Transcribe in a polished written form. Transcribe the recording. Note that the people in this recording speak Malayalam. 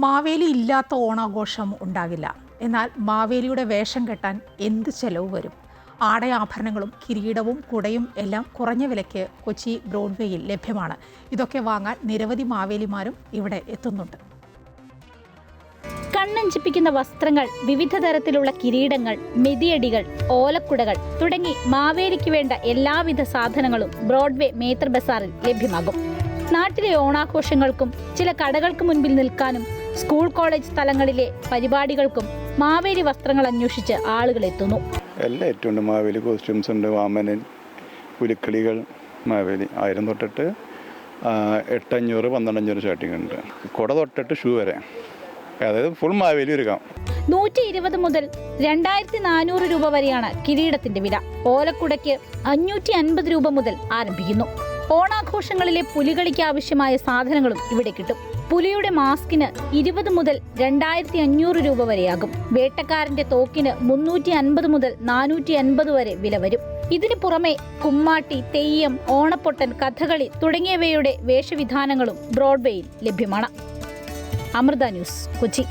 മാവേലി ഇല്ലാത്ത ഓണാഘോഷം ഉണ്ടാകില്ല. എന്നാൽ മാവേലിയുടെ വേഷം കെട്ടാൻ എന്ത് ചെലവ് വരും? ആടയാഭരണങ്ങളും കിരീടവും കുടയും എല്ലാം കുറഞ്ഞ വിലയ്ക്ക് കൊച്ചി ബ്രോഡ്വേയിൽ ലഭ്യമാണ്. ഇതൊക്കെ വാങ്ങാൻ നിരവധി മാവേലിമാരും ഇവിടെ എത്തുന്നുണ്ട്. കണ്ണഞ്ചിപ്പിക്കുന്ന വസ്ത്രങ്ങൾ, വിവിധ തരത്തിലുള്ള കിരീടങ്ങൾ, മെതിയടികൾ, ഓലക്കുടകൾ തുടങ്ങി മാവേലിക്ക് വേണ്ട എല്ലാവിധ സാധനങ്ങളും ബ്രോഡ്വേ മേത്തർ ബസാറിൽ ലഭ്യമാകും. നാട്ടിലെ ഓണാഘോഷങ്ങൾക്കും ചില കടകൾക്ക് മുൻപിൽ നിൽക്കാനും സ്കൂൾ കോളേജ് സ്ഥലങ്ങളിലെ പരിപാടികൾക്കും മാവേലി വസ്ത്രങ്ങൾ അന്വേഷിച്ച് ആളുകൾ എത്തുന്നു. എല്ലാം ഏറ്റവും മാവേലി കോസ്റ്റ്യൂംസ് ഉണ്ട്, വാമനൻ, പുലിക്കളികൾ, മാവേലി 1000 തൊട്ടിട്ട് 800, 1200 സ്റ്റാർട്ടിംഗ് ഉണ്ട്. കുട തൊട്ടിട്ട് ഷൂ വരെ, അതായത് ഫുൾ മാവേലി ഒരുക്കാം. 120 മുതൽ 2400 രൂപ വരെയാണ് കിരീടത്തിന്റെ വില. ഓലക്കുടയ്ക്ക് 550 രൂപ മുതൽ ആരംഭിക്കുന്നു. ഓണാഘോഷങ്ങളിലെ പുലികളിക്ക് ആവശ്യമായ സാധനങ്ങളും ഇവിടെ കിട്ടും. പുലിയുടെ മാസ്കിന് 20 മുതൽ 2500 രൂപ വരെയാകും. വേട്ടക്കാരന്റെ തോക്കിന് 350 മുതൽ 450 വരെ വില വരും. ഇതിനു പുറമെ കുമ്മാട്ടി, തെയ്യം, ഓണപ്പൊട്ടൻ, കഥകളി തുടങ്ങിയവയുടെ വേഷവിധാനങ്ങളും ബ്രോഡ്വേയിൽ ലഭ്യമാണ്. അമൃത ന്യൂസ്, കൊച്ചി.